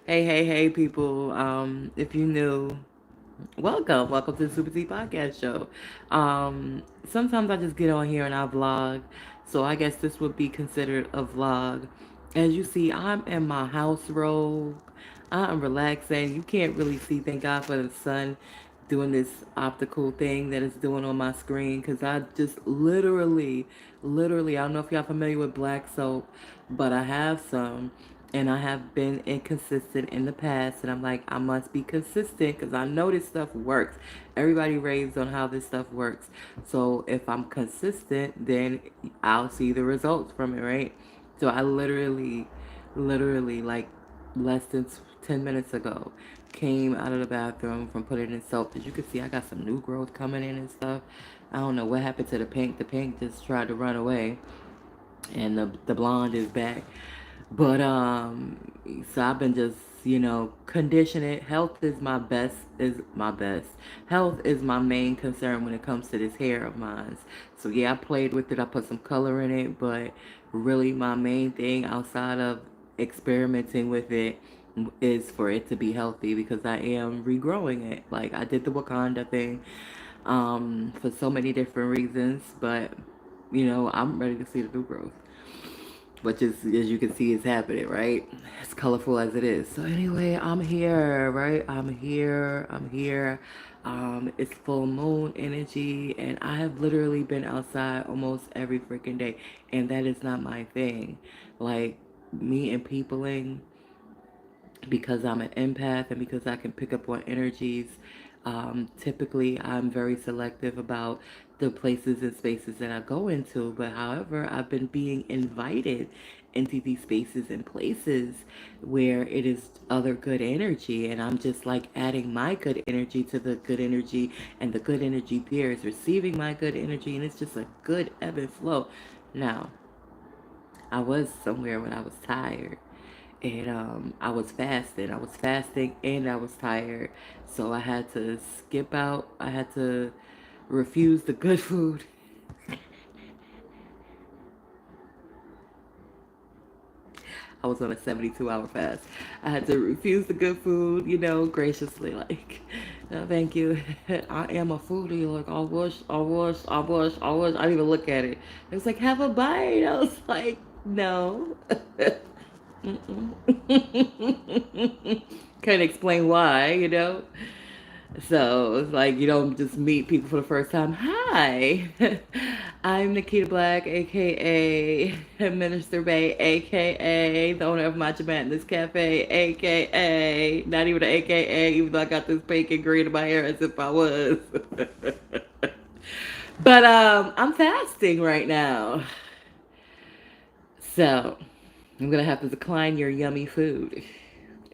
Hey, people. If you new, welcome to the SupaTea Podcast Show. Sometimes I just get on here and I vlog, so I guess this would be considered a vlog. As you see, I'm in my house robe. I'm relaxing. You can't really see. Thank God for the sun doing this optical thing that it's doing on my screen because I just literally, I don't know if y'all familiar with black soap, but I have some and I have been inconsistent in the past, and I'm like, I must be consistent because I know this stuff works. Everybody raves on how this stuff works. So if I'm consistent, then I'll see the results from it, right? So I literally, like less than 10 minutes ago, came out of the bathroom from putting in soap. As you can see, I got some new growth coming in and stuff. I don't know what happened to the pink. The pink just tried to run away, and the blonde is back. But so I've been just conditioning. Health is my main concern when it comes to this hair of mine. So yeah, I played with it. I put some color in it, but really my main thing outside of experimenting with it is for it to be healthy because I am regrowing it. Like I did the Wakanda thing for so many different reasons, but I'm ready to see the new growth, which is, as you can see, is happening, right? As colorful as it is. So anyway, I'm here, right? I'm here. It's full moon energy, and I have literally been outside almost every freaking day, and that is not my thing. Like me and peopling, because I'm an empath and because I can pick up on energies. Typically, I'm very selective about the places and spaces that I go into. But however, I've been being invited into these spaces and places where it is other good energy. And I'm just like adding my good energy to the good energy. And the good energy there is receiving my good energy. And it's just a good ebb and flow. Now, I was somewhere when I was tired, and I was fasting. I was fasting and I was tired, so I had to skip out. I had to refuse the good food. I was on a 72-hour fast. I had to refuse the good food, graciously, like, no, thank you. I am a foodie. Like, I didn't even look at it. It was like, have a bite. I was like, no. Can't explain why. So it's like you don't just meet people for the first time. Hi, I'm Nikita Black, aka Minister Bay, aka the owner of Matcha Madness Cafe, aka not even an aka, even though I got this pink and green in my hair as if I was. But I'm fasting right now, so I'm gonna have to decline your yummy food.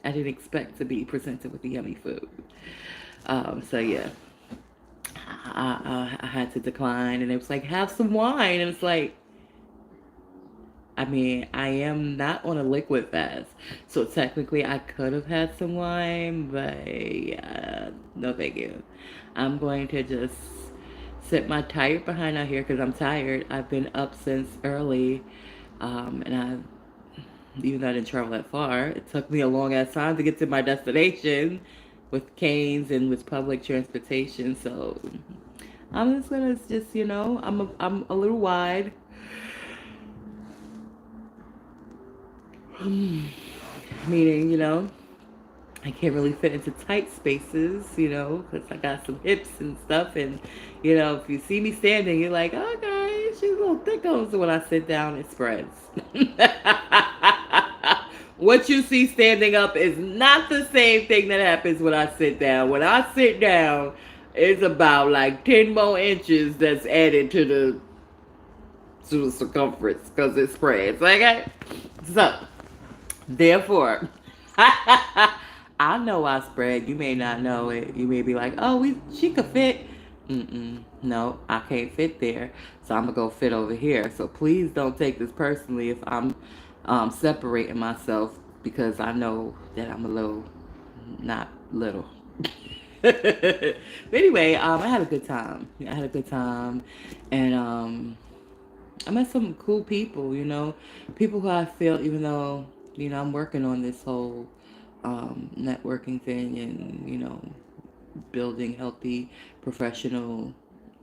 I didn't expect to be presented with the yummy food. So yeah, I had to decline, and it was like, have some wine, and it's like, I mean, I am not on a liquid fast, so technically I could have had some wine, but yeah, no thank you. I'm going to just sit my tired behind out here because I'm tired. I've been up since early, and even though I didn't travel that far, it took me a long ass time to get to my destination with canes and with public transportation. So I'm just gonna just I'm a little wide, meaning I can't really fit into tight spaces, because I got some hips and stuff, and if you see me standing, you're like, okay, she's a little thick on. So when I sit down, it spreads. What you see standing up is not the same thing that happens when I sit down. When I sit down, it's about like 10 more inches that's added to the circumference because it spreads. Okay? So, therefore, I know I spread. You may not know it. You may be like, oh, she could fit. No, I can't fit there. So I'm gonna go fit over here. So please don't take this personally if I'm separating myself because I know that I'm a little, not little. But anyway, I had a good time. I had a good time, and I met some cool people, people who I feel, even though, I'm working on this whole networking thing and, building healthy professional,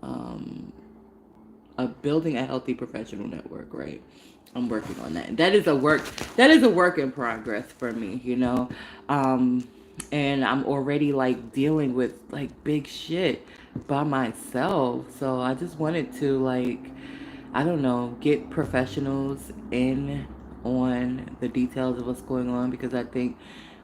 um, building a healthy professional network, right? I'm working on that. That is a work in progress for me, Um, and I'm already like dealing with like big shit by myself. So I just wanted to like, I don't know, get professionals in on the details of what's going on because I think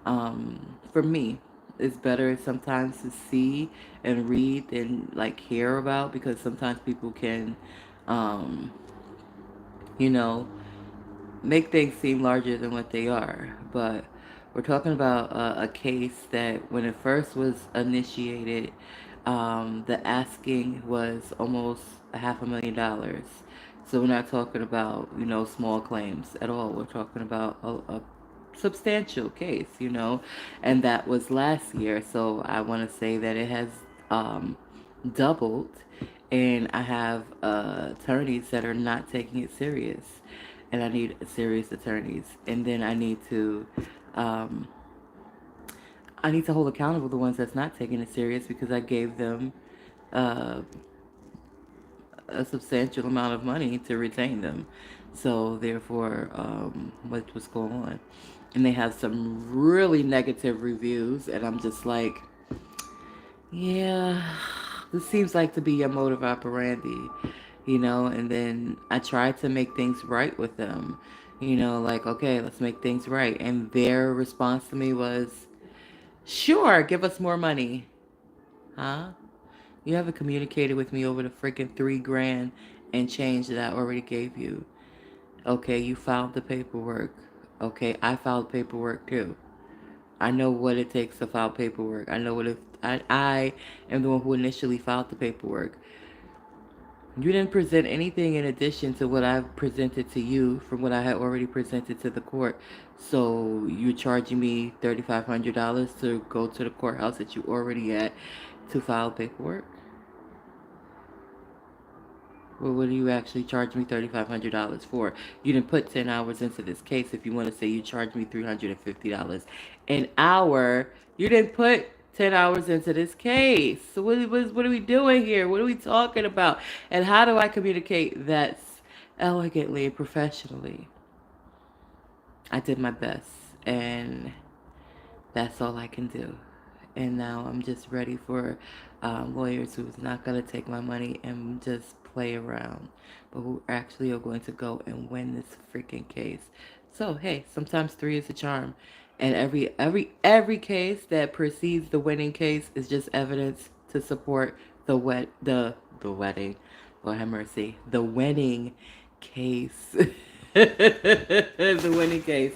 for me, it's better sometimes to see and read and like hear about because sometimes people can, um, you know, make things seem larger than what they are. But we're talking about a case that when it first was initiated, the asking was almost $500,000. So we're not talking about, small claims at all. We're talking about a substantial case, and that was last year. So I want to say that it has um, doubled, and I have attorneys that are not taking it serious, and I need serious attorneys, and then um, I need to hold accountable the ones that's not taking it serious because I gave them uh, a substantial amount of money to retain them. So therefore, what's going on? And they have some really negative reviews, and I'm just like, yeah, this seems like to be your modus operandi, and then I tried to make things right with them, like, okay, let's make things right. And their response to me was, sure, give us more money. Huh? You haven't communicated with me over the freaking 3 grand and change that I already gave you. Okay, you filed the paperwork. Okay, I filed paperwork too. I know what it takes to file paperwork. I know what it. I am the one who initially filed the paperwork. You didn't present anything in addition to what I've presented to you from what I had already presented to the court. So you're charging me $3,500 to go to the courthouse that you already at to file paperwork? Well, what do you actually charge me $3,500 for? You didn't put 10 hours into this case. If you want to say you charged me $350 an hour, you didn't put 10 hours into this case. So what are we doing here? What are we talking about? And how do I communicate that elegantly and professionally? I did my best, and that's all I can do. And now I'm just ready for lawyers who's not going to take my money and just play around, but who actually are going to go and win this freaking case. So hey, sometimes three is a charm, and every case that precedes the winning case is just evidence to support the wedding. Lord have mercy, the winning case. The winning case.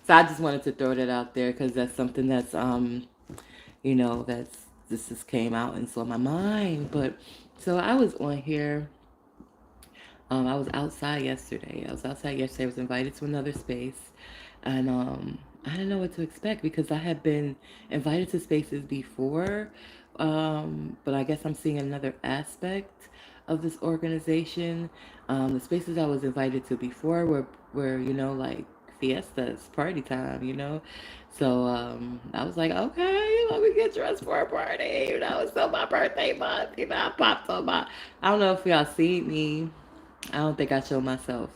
So I just wanted to throw that out there because that's something that's that's this just came out and so my mind. But so I was on here. I was outside yesterday. I was invited to another space, and I didn't know what to expect because I had been invited to spaces before, but I guess I'm seeing another aspect of this organization. The spaces I was invited to before were like fiestas, party time, So I was like, okay, let me get dressed for a party. It's still my birthday month. I popped on my. I don't know if y'all seen me. I don't think I showed myself.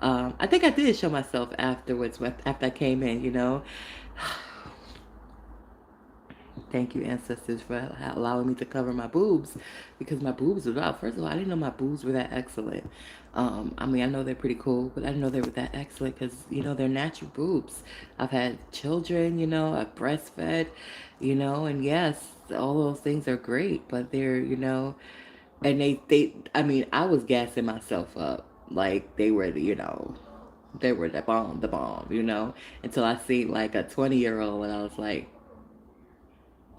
I think I did show myself afterwards, after I came in, Thank you, ancestors, for allowing me to cover my boobs because my boobs were out. First of all, I didn't know my boobs were that excellent. I mean, I know they're pretty cool, but I didn't know they were that excellent because, they're natural boobs. I've had children, I've breastfed, and yes, all those things are great, but they're, and I mean, I was gassing myself up like they were the bomb, until I seen like a 20-year-old and I was like,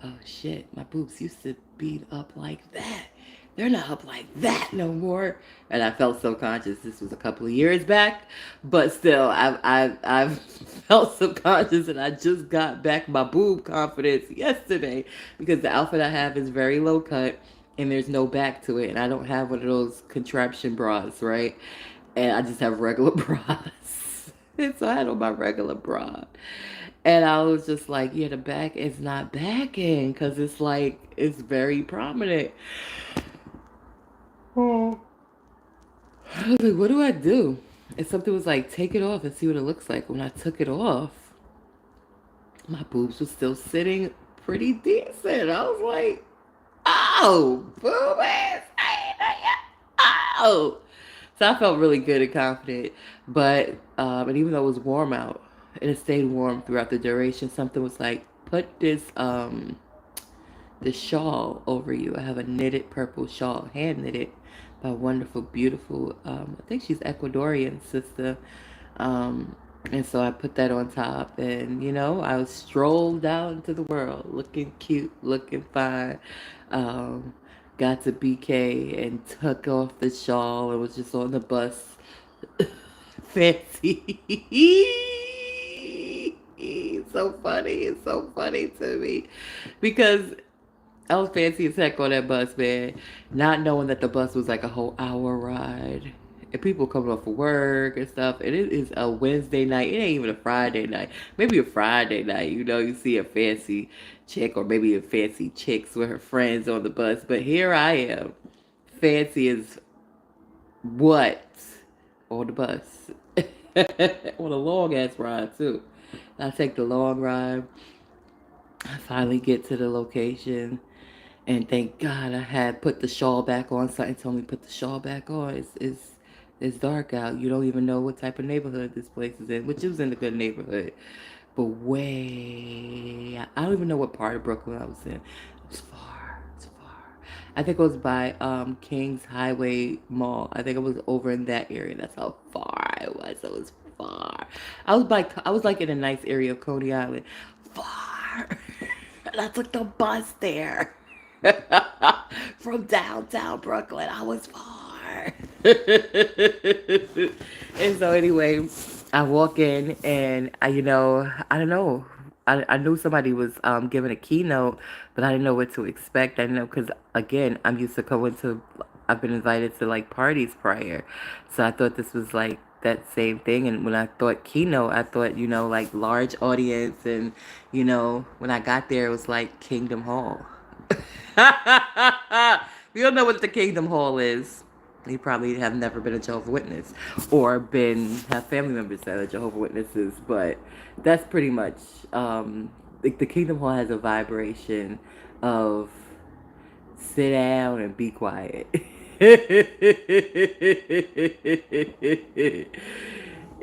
oh shit, my boobs used to be up like that. They're not up like that no more. And I felt subconscious. This was a couple of years back, but still, I've felt subconscious, and I just got back my boob confidence yesterday because the outfit I have is very low cut, and there's no back to it, and I don't have one of those contraption bras, right? and I just have regular bras. And so I had on my regular bra. And I was just like, yeah, the back is not backing because it's like, it's very prominent. Oh. I was like, what do I do? And something was like, take it off and see what it looks like. When I took it off, my boobs were still sitting pretty decent. I was like, oh, boobies. Oh. So I felt really good and confident. But, and even though it was warm out, and it stayed warm throughout the duration, something was like, put this shawl over you. I have a knitted purple shawl, hand knitted by a wonderful, beautiful, I think she's Ecuadorian sister. And so I put that on top, and I was strolled out into the world, looking cute, looking fine. Um, got to BK and took off the shawl and was just on the bus. Fancy. It's so funny. It's so funny to me because I was fancy as heck on that bus, man. Not knowing that the bus was like a whole hour ride. And people coming off of work and stuff. And it is a Wednesday night. It ain't even a Friday night. Maybe a Friday night. You see a fancy chick or maybe a fancy chicks with her friends on the bus. But here I am. Fancy as what? On the bus. On a long ass ride, too. I take the long ride. I finally get to the location. And thank God I had put the shawl back on. Something told me put the shawl back on. It's dark out. You don't even know what type of neighborhood this place is in, which it was in a good neighborhood. But I don't even know what part of Brooklyn I was in. It was far. It's far. I think it was by Kings Highway Mall. I think it was over in that area. That's how far it was. It was far. I was like in a nice area of Coney Island. Far. And I took the bus there. From downtown Brooklyn. I was far. And so anyway, I walk in and I don't know. I knew somebody was giving a keynote, but I didn't know what to expect. I didn't know because again, I'm used to going to. I've been invited to like parties prior, so I thought this was like that same thing. And when I thought keynote, I thought like large audience, and when I got there, it was like Kingdom Hall. You don't know what the Kingdom Hall is. You probably have never been a Jehovah's Witness or have family members that are Jehovah's Witnesses, but that's pretty much the Kingdom Hall has a vibration of sit down and be quiet. And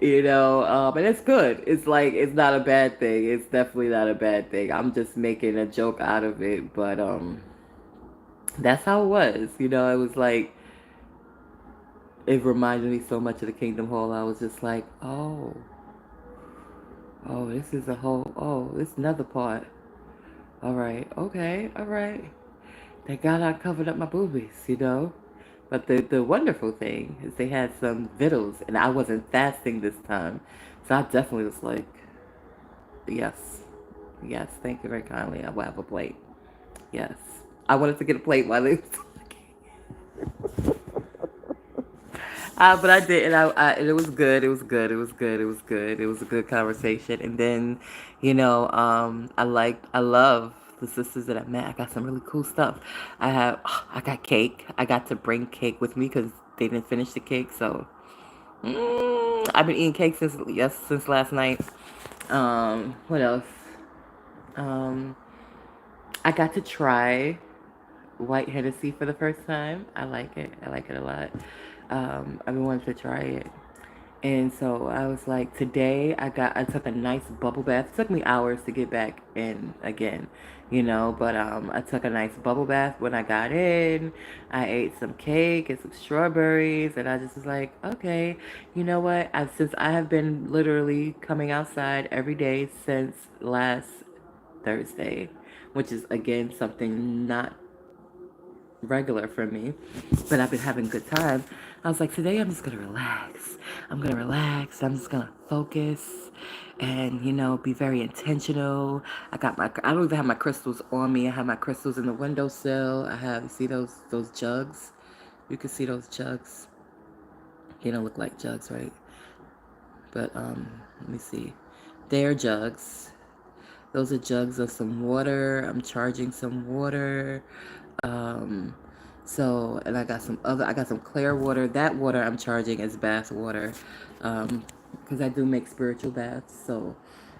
it's good. It's like it's not a bad thing. It's definitely not a bad thing. I'm just making a joke out of it, but that's how it was. It was like it reminded me so much of the Kingdom Hall. I was just like, oh, this is this is another part. All right, okay, all right. Thank God I covered up my boobies. But the wonderful thing is they had some vittles, and I wasn't fasting this time, so I definitely was like, yes, yes, thank you very kindly. I will have a plate. Yes, I wanted to get a plate while it was. But I did, and and it was good. It was good. It was good. It was good. It was a good conversation. And then, I love the sisters that I met. I got some really cool stuff. I got cake. I got to bring cake with me because they didn't finish the cake. So, I've been eating cake since last night. What else? Um, I got to try white Hennessy for the first time. I like it. I like it a lot. I've been wanting to try it. And so I was like, today I took a nice bubble bath. It took me hours to get back in again, but I took a nice bubble bath when I got in. I ate some cake and some strawberries, and I just was like, okay, you know what? Since I have been literally coming outside every day since last Thursday, which is again something not regular for me, but I've been having a good time. I was like, today I'm just gonna relax. I'm gonna relax. I'm just gonna focus and be very intentional. I don't even have my crystals on me. I have my crystals in the windowsill. You see those jugs? You can see those jugs. They don't look like jugs, right? But let me see. They're jugs. Those are jugs of some water. I'm charging some water. Um, and I got some clear water. That water I'm charging as bath water, because I do make spiritual baths. So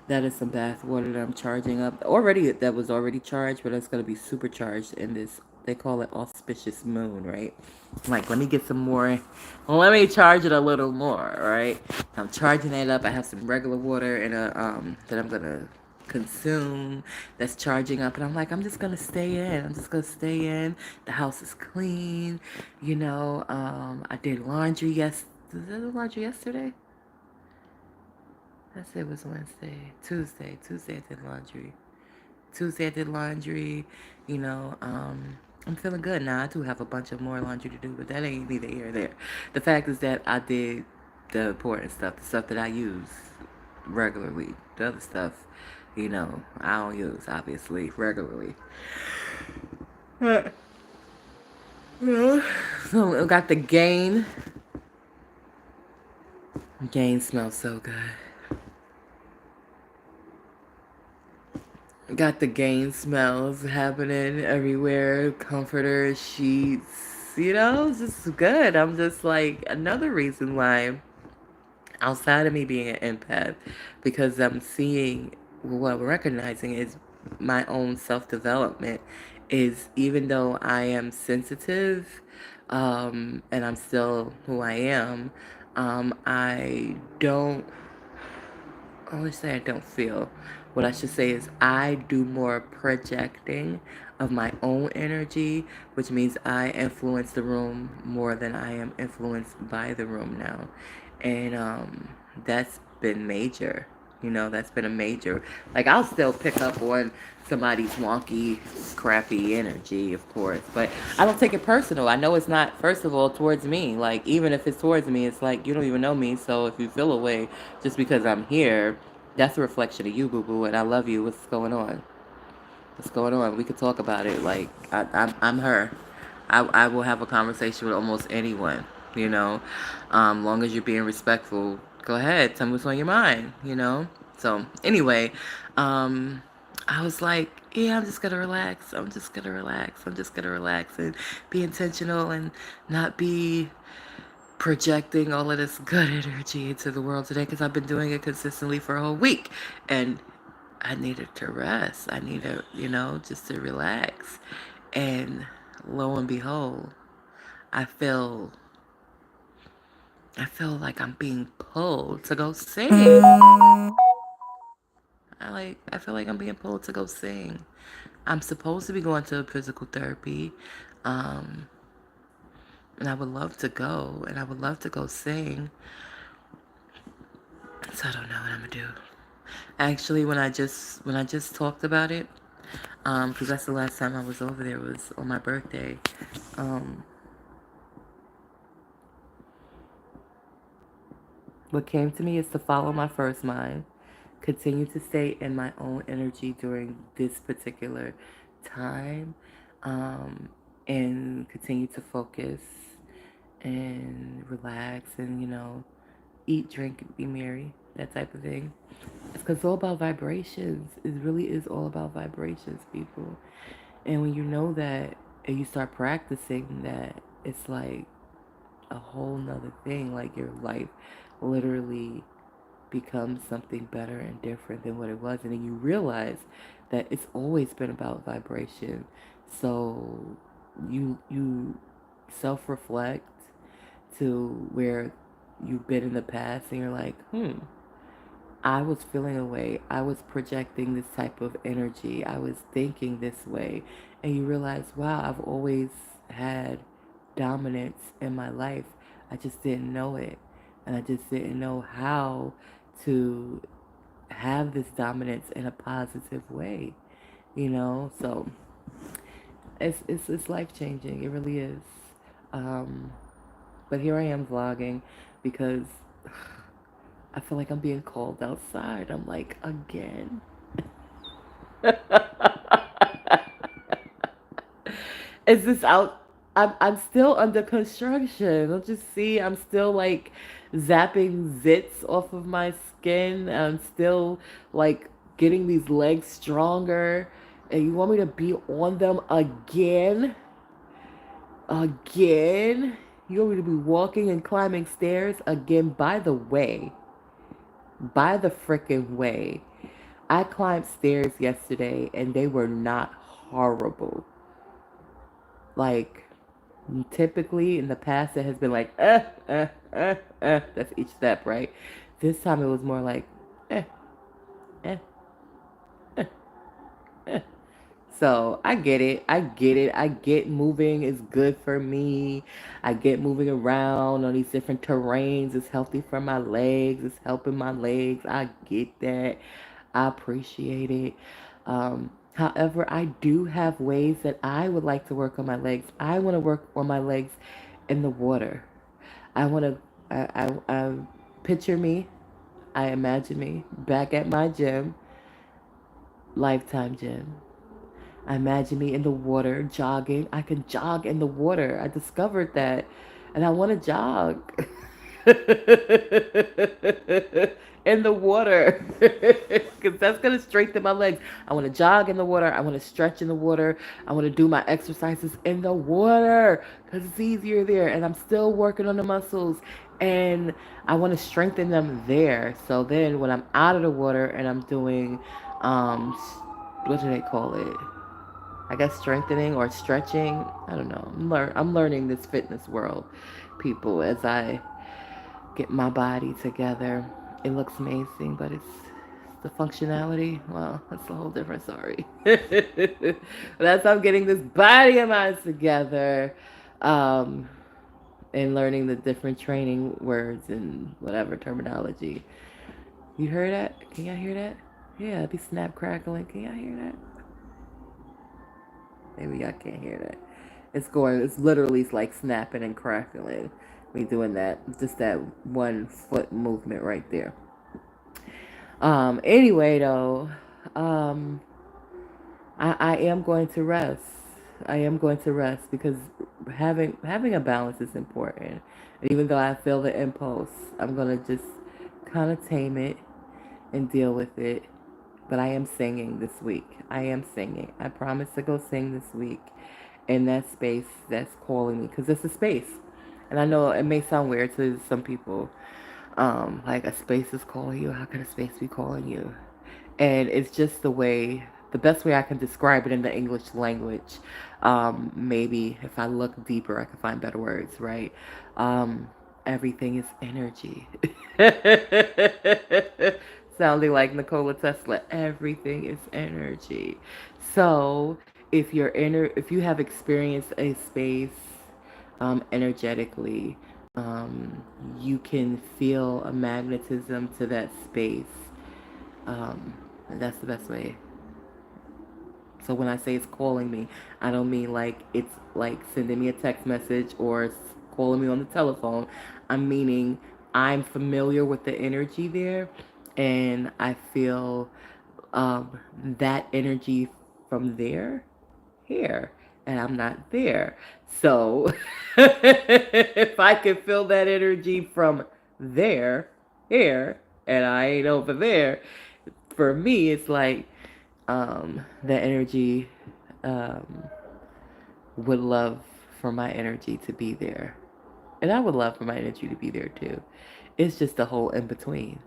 that is some bath water that I'm charging up. That was already charged, but it's gonna be supercharged in this. They call it auspicious moon, right? Like, let me get some more. Well, let me charge it a little more, right? I'm charging it up. I have some regular water in a that I'm gonna consume that's charging up, and I'm like, I'm just gonna stay in. I'm just gonna stay in. The house is clean, I did laundry did I do laundry yesterday? I said it was Wednesday. Tuesday I did laundry. Tuesday I did laundry, you know, I'm feeling good now. I do have a bunch of more laundry to do, but that ain't neither here or there. The fact is that I did the important stuff, the stuff that I use regularly. The other stuff, I don't use, obviously, regularly. So I got the Gain. Gain smells so good. Got the Gain smells happening everywhere. Comforters, sheets, it's just good. I'm just like, another reason why, outside of me being an empath, because I'm seeing, what I'm recognizing is my own self development, is even though I am sensitive, and I'm still who I am, I don't, I always say I don't feel. What I should say is I do more projecting of my own energy, which means I influence the room more than I am influenced by the room now. And that's been major. That's been a major. Like, I'll still pick up on somebody's wonky, crappy energy, of course, but I don't take it personal. I know it's not, first of all, towards me. Like, even if it's towards me, it's like, you don't even know me, so if you feel a way just because I'm here, that's a reflection of you, boo boo, and I love you. What's going on? What's going on? We could talk about it. Like, I'm her. I will have a conversation with almost anyone, long as you're being respectful. Go ahead, tell me what's on your mind, So, anyway, I was like, yeah, I'm just gonna relax. I'm just gonna relax. I'm just gonna relax and be intentional and not be projecting all of this good energy into the world today, because I've been doing it consistently for a whole week, and I needed to rest. I needed, just to relax. And lo and behold, I feel like I'm being pulled to go sing. I feel like I'm being pulled to go sing. I'm supposed to be going to physical therapy. Um, and I would love to go, and I would love to go sing. So I don't know what I'm gonna do. Actually, when I just talked about it, because that's the last time I was over there, was on my birthday. What came to me is to follow my first mind, continue to stay in my own energy during this particular time, um, and continue to focus and relax and, eat, drink, and be merry, that type of thing. It's because it's all about vibrations. It really is all about vibrations, people. And when you know that and you start practicing that, it's like a whole nother thing. Like, your life literally becomes something better and different than what it was. And then you realize that it's always been about vibration. So you self-reflect to where you've been in the past, and you're like, I was feeling a way. I was projecting this type of energy. I was thinking this way. And you realize, wow, I've always had dominance in my life. I just didn't know it. And I just didn't know how to have this dominance in a positive way. So it's life changing. It really is. Um, but here I am vlogging because I feel like I'm being called outside. I'm like, again. Is this out? I'm still under construction. Don't you see? I'm still like zapping zits off of my skin. I'm still like getting these legs stronger. And you want me to be on them again? Again? You want me to be walking and climbing stairs again? By the frickin' way, I climbed stairs yesterday and they were not horrible. Like, typically in the past, it has been like, that's each step, right? This time it was more like, eh, eh, eh. So I get it. I get it. I get moving is good for me. I get moving around on these different terrains. It's healthy for my legs. It's helping my legs. I get that. I appreciate it. However, I do have ways that I would like to work on my legs. I want to work on my legs in the water. I want to, I picture me, I imagine me back at my gym, Lifetime Gym. I imagine me in the water jogging. I can jog in the water. I discovered that. And I want to jog in the water because that's going to strengthen my legs. I want to jog in the water. I want to stretch in the water. I want to do my exercises in the water because it's easier there. And I'm still working on the muscles and I want to strengthen them there. So then when I'm out of the water and I'm doing, um, what do they call it? I guess strengthening or stretching. I don't know. I'm learning this fitness world, people, as I get my body together. It looks amazing, but it's the functionality. Well, that's a whole different story. That's how I'm getting this body of mine together, um, and learning the different training words and whatever terminology. You heard that? Can y'all hear that? Yeah, it be snap crackling. Can y'all hear that? Maybe y'all can't hear that. It's literally like snapping and crackling. Me doing that, just that one foot movement right there. Anyway though, um, I am going to rest. I am going to rest because having a balance is important. And even though I feel the impulse, I'm gonna just kind of tame it and deal with it. But I am singing this week. I am singing. I promise to go sing this week in that space that's calling me because it's a space. And I know it may sound weird to some people. Like a space is calling you. How can a space be calling you? And it's just the best way I can describe it in the English language. Maybe if I look deeper, I can find better words, right? Um, Everything is energy. Sounding like Nikola Tesla. Everything is energy. So if you have experienced a space energetically, you can feel a magnetism to that space. Um, that's the best way. So when I say it's calling me, I don't mean like it's like sending me a text message or calling me on the telephone. I'm meaning I'm familiar with the energy there, and I feel that energy from there here, and I'm not there. So if I can feel that energy from there here, and I ain't over there, for me it's like that energy um, would love for my energy to be there, and I would love for my energy to be there too. It's just the whole in between.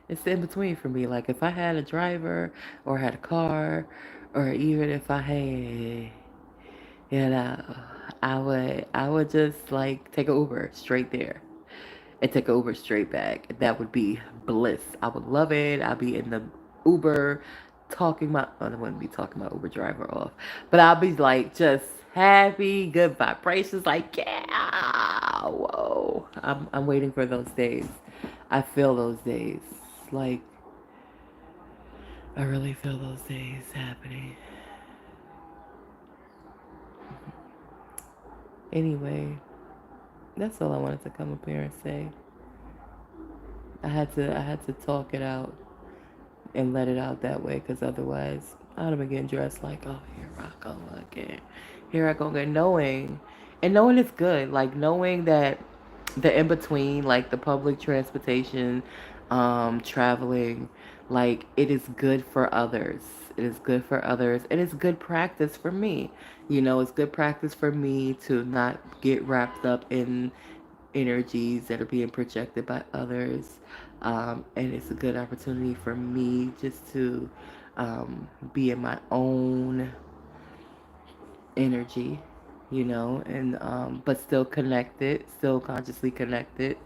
It's the in between for me. Like if I had a driver or had a car, or even if I had, you know, I would just like take an Uber straight there and take an Uber straight back. That would be bliss. I would love it. I'll be in the Uber talking my I wouldn't be talking my Uber driver off. But I'll be like just happy, good vibrations, like yeah. Whoa. I'm waiting for those days. I feel those days. Like I really feel those days happening. Anyway, that's all I wanted to come up here and say. I had to talk it out and let it out that way because otherwise I'd have been getting dressed like, oh, here I go again. Here I go again, knowing And knowing it's good, like knowing that the in between, like the public transportation, traveling, like it is good for others. It is good for others. And it's good practice for me. You know, it's good practice for me to not get wrapped up in energies that are being projected by others. And it's a good opportunity for me just to be in my own energy, you know, and but still connected, still consciously connected,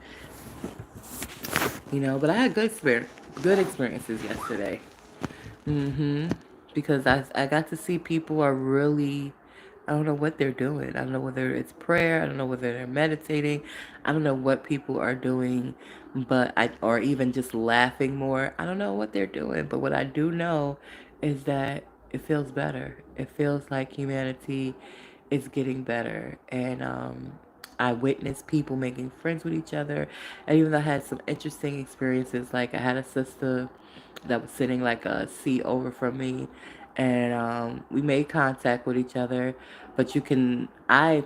you know. But I had good experiences yesterday. Because I got to see people are really, I don't know what they're doing. I don't know whether it's prayer. I don't know whether they're meditating. I don't know what people are doing, but or even just laughing more. I don't know what they're doing, but what I do know is that it feels better. It feels like humanity is getting better. And I witnessed people making friends with each other. And even though I had some interesting experiences, like I had a sister that was sitting like a seat over from me, and we made contact with each other. But I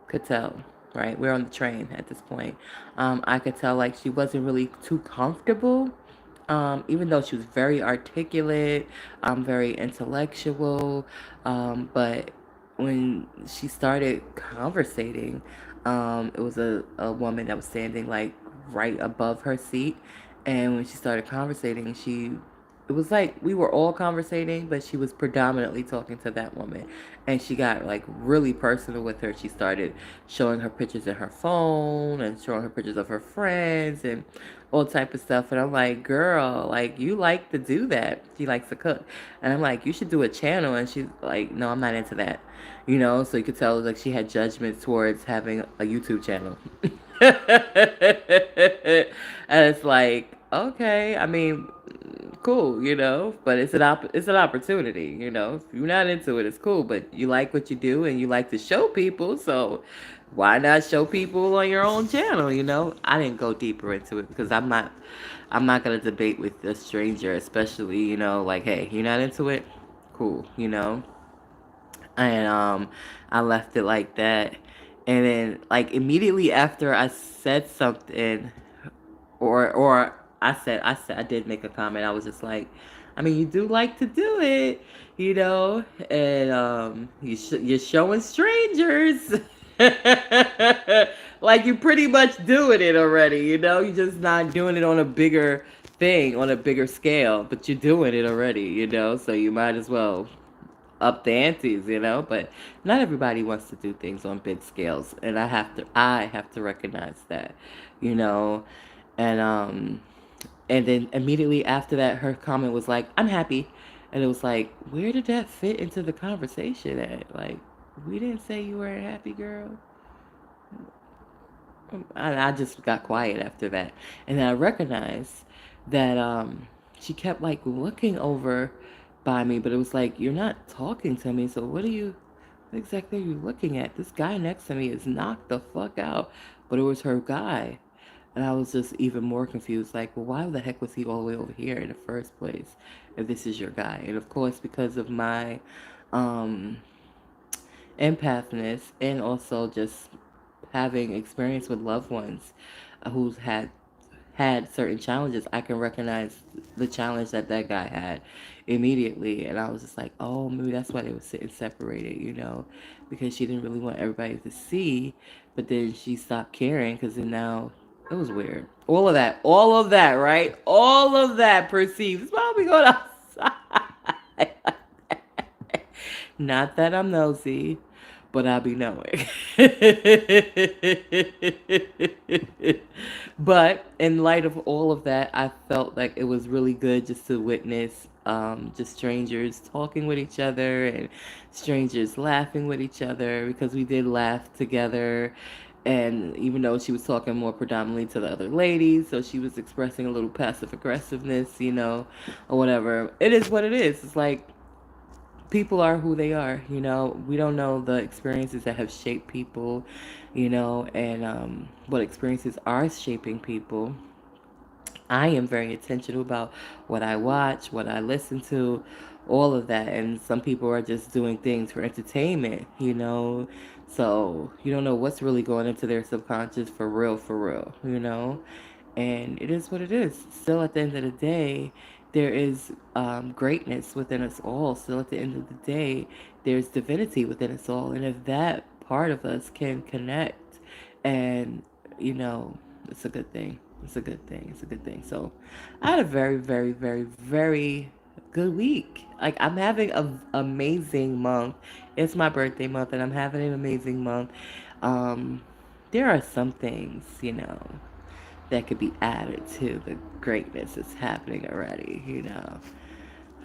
could tell, right? We're on the train at this point. I could tell like she wasn't really too comfortable, even though she was very articulate, very intellectual. But when she started conversating, it was a woman that was standing like right above her seat. And when she started conversating, it was like we were all conversating, but she was predominantly talking to that woman. And she got like really personal with her. She started showing her pictures in her phone and showing her pictures of her friends and all type of stuff. And I'm like, girl, like you like to do that. She likes to cook. And I'm like, you should do a channel. And she's like, no, I'm not into that. You know, so you could tell like she had judgment towards having a YouTube channel. And it's like, okay, I mean, cool, you know, but it's an opportunity, you know. If you're not into it, it's cool, but you like what you do and you like to show people, so why not show people on your own channel, you know? I didn't go deeper into it because I'm not gonna debate with a stranger, especially, you know, like, hey, you're not into it? Cool, you know? And I left it like that. And then like immediately after I said something, or I did make a comment. I was just like, I mean, you do like to do it, you know, and you're showing strangers like you're pretty much doing it already, you know. You're just not doing it on a bigger thing, on a bigger scale, but you're doing it already, you know. So you might as well up the antes, you know. But not everybody wants to do things on big scales, and I have to recognize that, you know. And and then immediately after that, her comment was like, "I'm happy," and it was like, where did that fit into the conversation at? Like, we didn't say you weren't happy, girl. I just got quiet after that, and then I recognized that she kept like looking over by me, but it was like, you're not talking to me, so what exactly are you looking at? This guy next to me is knocked the fuck out, but it was her guy. And I was just even more confused. Like, well, why the heck was he all the way over here in the first place if this is your guy? And of course, because of my um, empathness and also just having experience with loved ones who's had certain challenges, I can recognize the challenge that that guy had immediately. And I was just like, oh, maybe that's why they were sitting separated, you know, because she didn't really want everybody to see. But then she stopped caring because then now it was weird. All of that, right? All of that perceived. Why are we going outside? Not that I'm nosy, but I be knowing. But in light of all of that, I felt like it was really good just to witness just strangers talking with each other and strangers laughing with each other because we did laugh together. And even though she was talking more predominantly to the other ladies, so she was expressing a little passive aggressiveness, you know, or whatever. It is what it is. It's like people are who they are, you know. We don't know the experiences that have shaped people, you know, and what experiences are shaping people. I am very intentional about what I watch, what I listen to, all of that. And some people are just doing things for entertainment, you know. So you don't know what's really going into their subconscious for real, you know. And it is what it is. Still, at the end of the day, there is greatness within us all. Still, at the end of the day, there's divinity within us all. And if that part of us can connect, and you know, it's a good thing. It's a good thing. It's a good thing. So, I had a very, very, very, very good week. Like, I'm having an amazing month. It's my birthday month, and I'm having an amazing month. Um, there are some things, you know, that could be added to the greatness that's happening already, you know.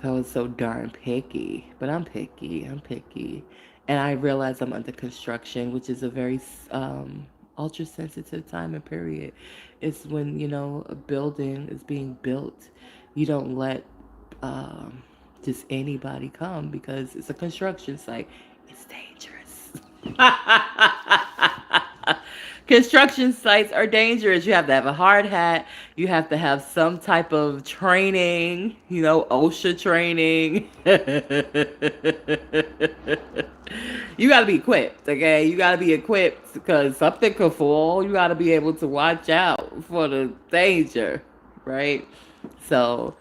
I was so darn picky, but I'm picky. I'm picky. And I realize I'm under construction, which is a very ultra sensitive time and period. It's when, you know, a building is being built. You don't let um, just anybody come because it's a construction site. It's dangerous. Construction sites are dangerous. You have to have a hard hat. You have to have some type of training, you know, OSHA training. You got to be equipped, okay? You got to be equipped because something could fall. You got to be able to watch out for the danger, right? So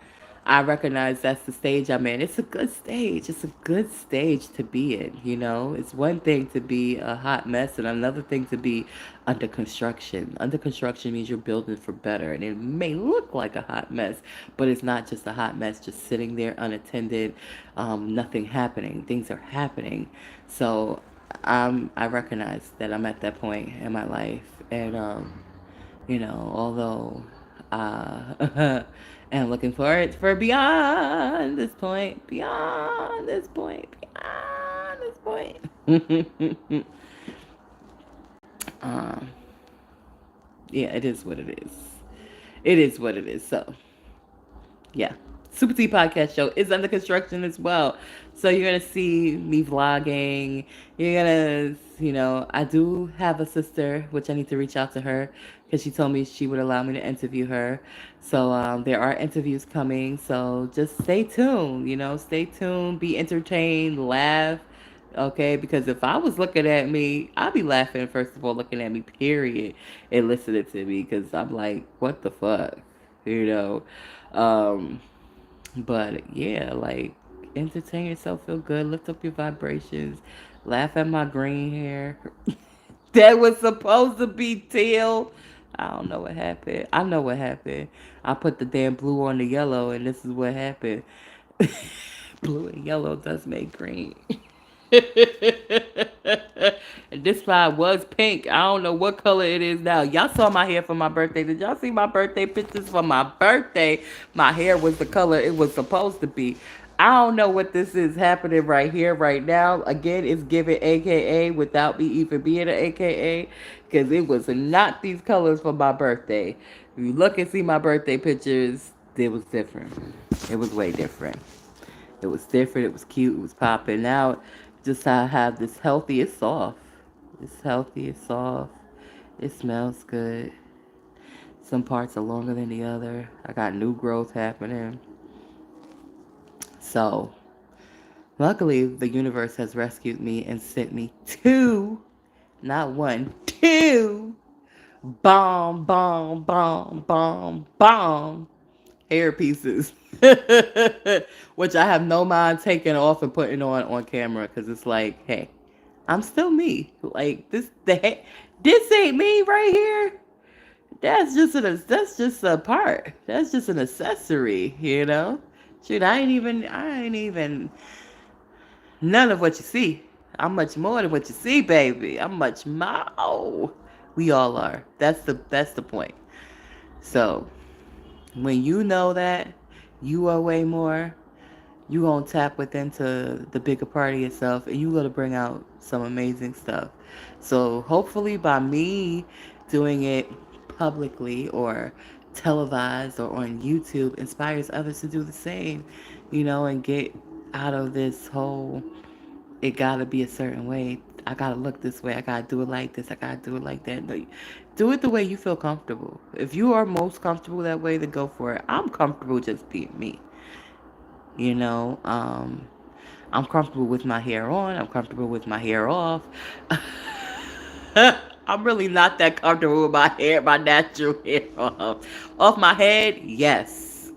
I recognize that's the stage I'm in. It's a good stage. It's a good stage to be in, you know? It's one thing to be a hot mess and another thing to be under construction. Under construction means you're building for better. And it may look like a hot mess, but it's not just a hot mess just sitting there unattended, nothing happening. Things are happening. So I recognize that I'm at that point in my life. And, you know, although and looking forward for beyond this point, beyond this point, beyond this point. um, yeah, it is what it is. It is what it is. So, yeah. SupaTea Podcast Show is under construction as well. So you're going to see me vlogging. You're going to, you know, I do have a sister, which I need to reach out to her because she told me she would allow me to interview her. So there are interviews coming. So just stay tuned, you know, stay tuned, be entertained, laugh. Okay, because if I was looking at me, I'd be laughing, first of all, looking at me, period, and listening to me because I'm like, what the fuck? You know? Um, but yeah, like entertain yourself, feel good, lift up your vibrations, laugh at my green hair. That was supposed to be teal. I don't know what happened. I know what happened. I put the damn blue on the yellow, and this is what happened. Blue and yellow does make green. And this side was pink. I don't know what color it is now. Y'all saw my hair for my birthday. Did y'all see my birthday pictures for my birthday? My hair was the color it was supposed to be. I don't know what this is happening right here, right now. Again, it's giving AKA without me even being an AKA. Because it was not these colors for my birthday. If you look and see my birthday pictures, it was different. It was way different. It was different. It was cute. It was popping. Now, just I have this healthy. It's soft. It's healthy. It's soft. It smells good. Some parts are longer than the other. I got new growth happening. So, luckily, the universe has rescued me and sent me two, not one, two bomb, bomb, bomb, bomb, bomb hair pieces, which I have no mind taking off and putting on camera because it's like, hey, I'm still me. Like this ain't me right here. That's just a part. That's just an accessory, you know. Shoot, I ain't even none of what you see. I'm much more than what you see, baby. I'm much more. We all are. That's the point. So when you know that you are way more, you gonna tap within to the bigger part of yourself and you gonna bring out some amazing stuff. So hopefully by me doing it publicly or televised or on YouTube inspires others to do the same, you know, and get out of this whole it gotta be a certain way. I gotta look this way. I gotta do it like this. I gotta do it like that. No, Do it the way you feel comfortable. If you are most comfortable that way, then go for it. I'm comfortable just being me. You know, I'm comfortable with my hair on. I'm comfortable with my hair off. I'm really not that comfortable with my hair, my natural hair off. Off my head, yes.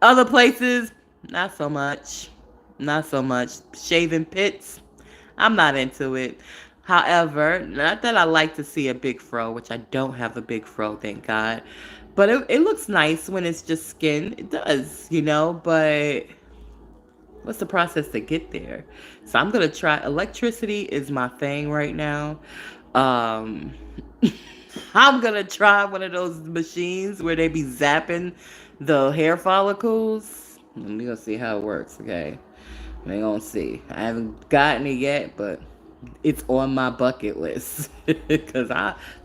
Other places, not so much. Not so much. Shaving pits, I'm not into it. However, not that I like to see a big fro, which I don't have a big fro, thank God. But it looks nice when it's just skin. It does, but what's the process to get there? So I'm gonna try. Electricity is my thing right now. Um, I'm gonna try one of those machines where they be zapping the hair follicles. We're gonna see how it works. Okay, we're gonna see. I haven't gotten it yet, but it's on my bucket list because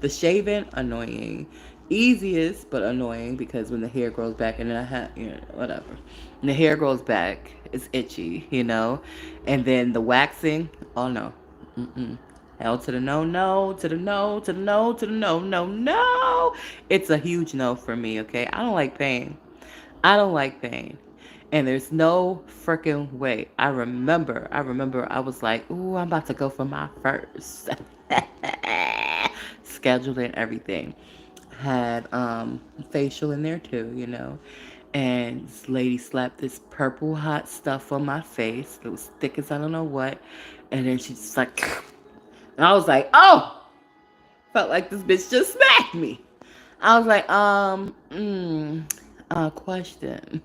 the shaving annoying, easiest but annoying because when the hair grows back and then I have whatever, when the hair grows back it's itchy, and then the waxing, oh no, hell to the no, no to the no, to the no, to the no, no, no. It's a huge no for me. Okay, I don't like pain. I don't like pain. And there's no freaking way. I remember I was like, ooh, I'm about to go for my first. Scheduled and everything. Had facial in there too, And this lady slapped this purple hot stuff on my face. It was thick as I don't know what. And then she just like, and I was like, oh, felt like this bitch just smacked me. I was like, question.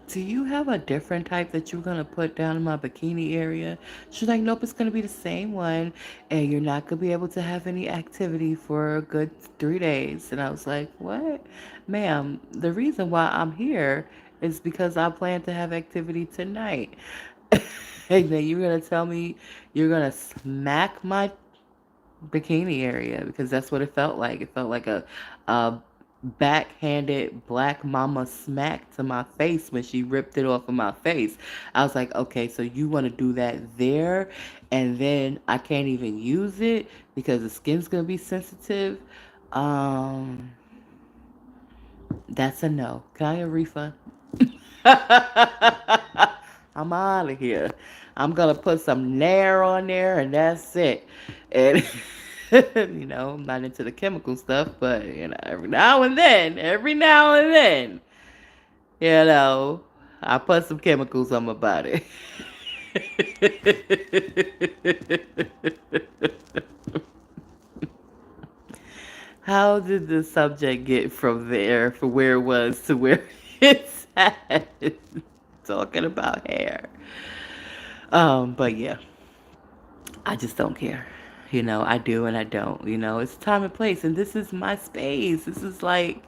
Do you have a different type that you're gonna put down in my bikini area? She's like, nope, it's gonna be the same one, and you're not gonna be able to have any activity for a good 3 days. And I was like, what? Ma'am, the reason why I'm here is because I plan to have activity tonight. And then you're gonna tell me you're gonna smack my bikini area because that's what it felt like. It felt like a backhanded black mama smack to my face when she ripped it off of my face. I was like, okay, so you want to do that there, and then I can't even use it because the skin's gonna be sensitive. Um, that's a no. Can I get a refund? I'm out of here. I'm gonna put some Nair on there and that's it. And I'm not into the chemical stuff, but every now and then, you know, I put some chemicals on my body. How did the subject get from there, from where it was to where it's at? Talking about hair. But yeah, I just don't care. I do and I don't. It's time and place, and this is my space. This is like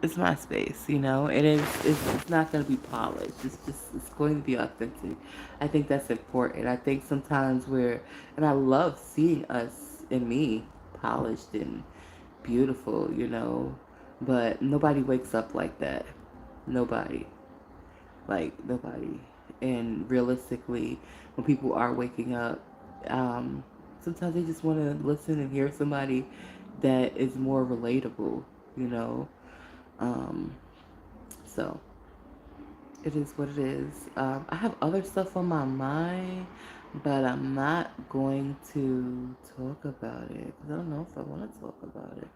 it's my space. It is. It's not going to be polished. It's going to be authentic. I think that's important. I think sometimes and I love seeing us and me polished and beautiful. But nobody wakes up like that. Nobody. Like nobody. And realistically, when people are waking up, sometimes they just want to listen and hear somebody that is more relatable, you know. Um, so it is what it is. I have other stuff on my mind, but I'm not going to talk about it because I don't know if I want to talk about it.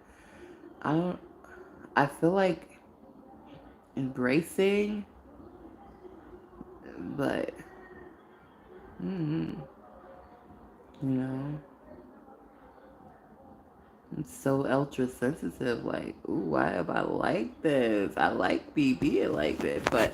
I don't. I feel like embracing, but mm, you know, it's so ultra sensitive. Like, ooh, why am I like this? I like me being like this, but